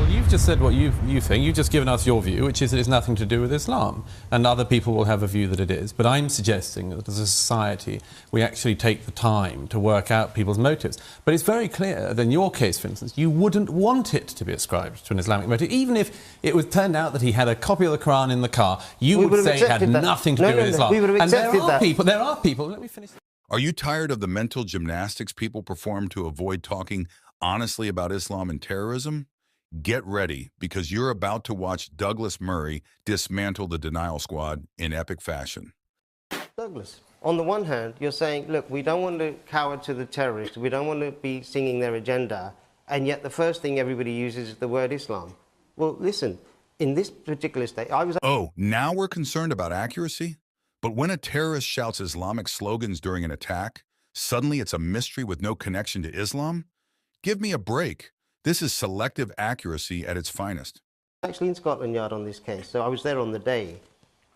Well, you've just said what you think. You've just given us your view, which is that it's nothing to do with Islam. And other people will have a view that it is. But I'm suggesting that as a society, we actually take the time to work out people's motives. But it's very clear that in your case, for instance, you wouldn't want it to be ascribed to an Islamic motive. Even if it was turned out that he had a copy of the Quran in the car, you would say it had nothing to do with Islam. We would have accepted that. There are people, let me finish. Are you tired of the mental gymnastics people perform to avoid talking honestly about Islam and terrorism? Get ready, because you're about to watch Douglas Murray dismantle the denial squad in epic fashion. Douglas, on the one hand, you're saying, look, we don't want to cower to the terrorists, we don't want to be singing their agenda, and yet the first thing everybody uses is the word Islam. Well, listen, in this particular state, I was... Oh, now we're concerned about accuracy? But when a terrorist shouts Islamic slogans during an attack, suddenly it's a mystery with no connection to Islam? Give me a break. This is selective accuracy at its finest. Actually in Scotland Yard on this case, so I was there on the day.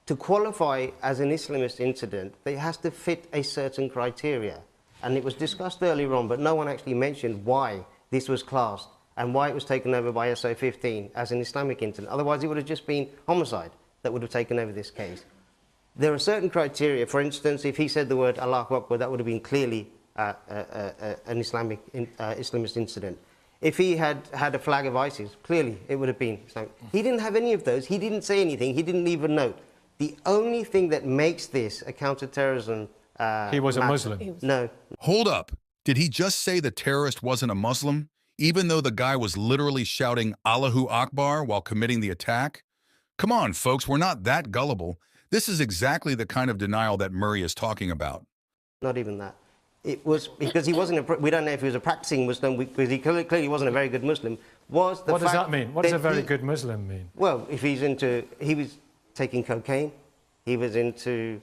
To qualify as an Islamist incident, it has to fit a certain criteria. And it was discussed earlier on, but no one actually mentioned why this was classed and why it was taken over by SO15 as an Islamic incident. Otherwise, it would have just been homicide that would have taken over this case. There are certain criteria. For instance, if he said the word Allahu Akbar, that would have been clearly an Islamist incident. If he had had a flag of ISIS, clearly it would have been Islamic. He didn't have any of those. He didn't say anything. He didn't leave a note. The only thing that makes this a counter-terrorism he was a Muslim. No. Hold up. Did he just say the terrorist wasn't a Muslim, even though the guy was literally shouting Allahu Akbar while committing the attack? Come on, folks, we're not that gullible. This is exactly the kind of denial that Murray is talking about. Not even that. It was because he wasn't we don't know if he was a practicing Muslim, because he clearly wasn't a very good Muslim. What does that mean? What does a very good Muslim mean? Well, if he was taking cocaine, he was into,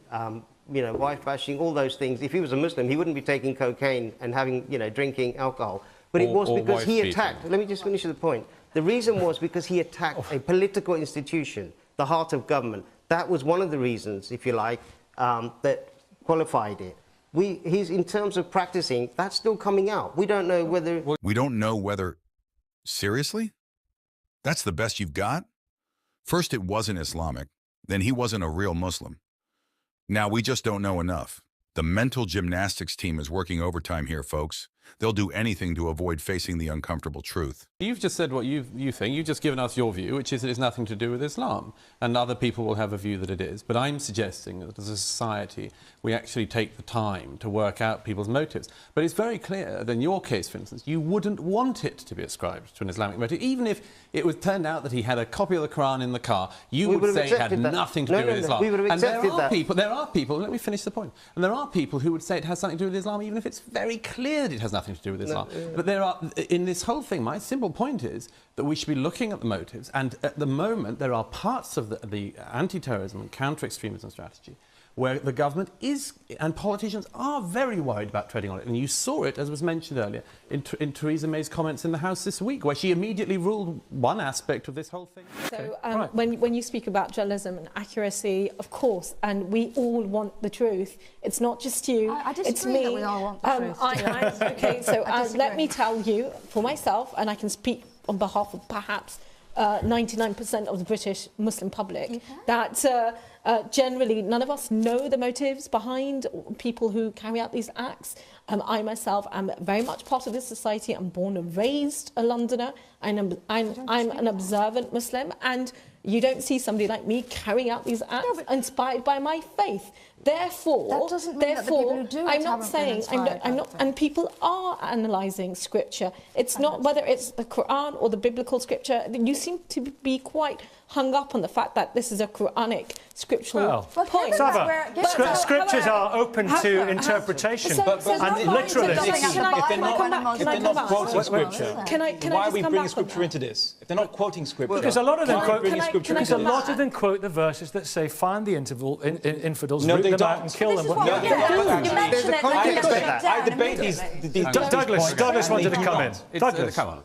you know, wife bashing, all those things. If he was a Muslim, he wouldn't be taking cocaine and having, you know, drinking alcohol. But it was because he attacked. Let me just finish the point. The reason was because he attacked a political institution, the heart of government. That was one of the reasons, if you like, that qualified it. He's, in terms of practicing, that's still coming out. We don't know whether... We don't know whether... Seriously? That's the best you've got? First, it wasn't Islamic. Then he wasn't a real Muslim. Now, we just don't know enough. The mental gymnastics team is working overtime here, folks. They'll do anything to avoid facing the uncomfortable truth. You've just said what you think. You've just given us your view, which is that it's nothing to do with Islam. And other people will have a view that it is. But I'm suggesting that as a society, we actually take the time to work out people's motives. But it's very clear that in your case, for instance, you wouldn't want it to be ascribed to an Islamic motive. Even if it was turned out that he had a copy of the Quran in the car, you would say it had nothing to do with Islam. We would have accepted that. There are people, let me finish the point. And there are people who would say it has something to do with Islam, even if it's very clear that it has nothing to do with Islam. But there are, in this whole thing, my simple point is that we should be looking at the motives, and at the moment there are parts of the anti-terrorism and counter-extremism strategy where the government is, and politicians are very worried about treading on it. And you saw it, as was mentioned earlier, in Theresa May's comments in the House this week, where she immediately ruled one aspect of this whole thing. So when you speak about journalism and accuracy, of course, and we all want the truth. It's not just you, I disagree it's me. That we all want the truth. Okay, so let me tell you, for myself, and I can speak on behalf of perhaps 99% of the British Muslim public, that generally none of us know the motives behind people who carry out these acts. I myself am very much part of this society. I'm born and raised a Londoner. I'm an observant Muslim, and you don't see somebody like me carrying out these acts inspired by my faith. Therefore, that doesn't mean that the people who do it I'm not saying I'm not, and people are analysing scripture. It's not whether it's the Quran or the biblical scripture. You seem to be quite hung up on the fact that this is a Quranic scriptural point. Scriptures are open to interpretation, and literalists. If they're not quoting scripture, why are we bringing scripture into this? If they're not quoting scripture, because a lot of them quote the verses that say, "Find the infidels, root them out, and kill them." I debate these. Douglas wanted to come in. Douglas, come on.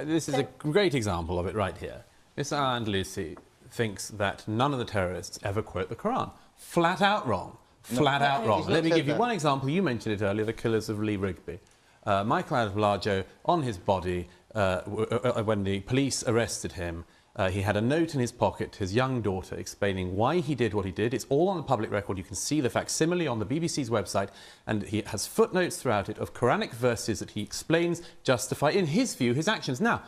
This is a great example of it right here. Mr. Al-Andalusi thinks that none of the terrorists ever quote the Quran. Flat out wrong. Flat out wrong. Let me give you one example. You mentioned it earlier, the killers of Lee Rigby. Michael Adebolajo, on his body, when the police arrested him, he had a note in his pocket to his young daughter explaining why he did what he did. It's all on the public record. You can see the facsimile on the BBC's website, and he has footnotes throughout it of Quranic verses that he explains justify, in his view, his actions. Now,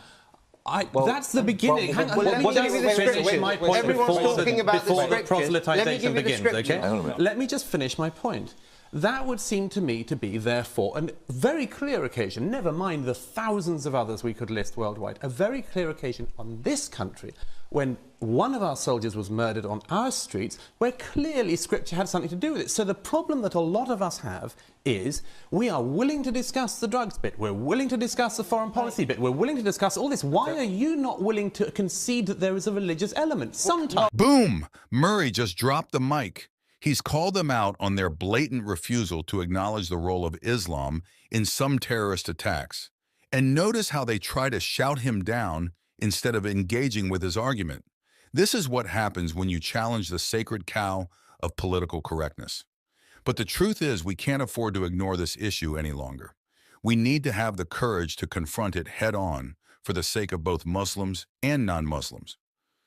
that's the beginning. Hang on, let me just finish my point before the proselytization begins, okay? Let me just finish my point. That would seem to me to be, therefore, a very clear occasion, never mind the thousands of others we could list worldwide, a very clear occasion on this country when one of our soldiers was murdered on our streets, where clearly Scripture had something to do with it. So the problem that a lot of us have is we are willing to discuss the drugs bit, we're willing to discuss the foreign policy bit, we're willing to discuss all this. Why are you not willing to concede that there is a religious element? Sometimes. Boom! Murray just dropped the mic. He's called them out on their blatant refusal to acknowledge the role of Islam in some terrorist attacks. And notice how they try to shout him down instead of engaging with his argument. This is what happens when you challenge the sacred cow of political correctness. But the truth is, we can't afford to ignore this issue any longer. We need to have the courage to confront it head-on for the sake of both Muslims and non-Muslims.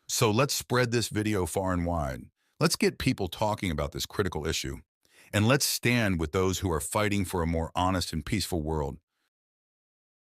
So let's spread this video far and wide. Let's get people talking about this critical issue. And let's stand with those who are fighting for a more honest and peaceful world.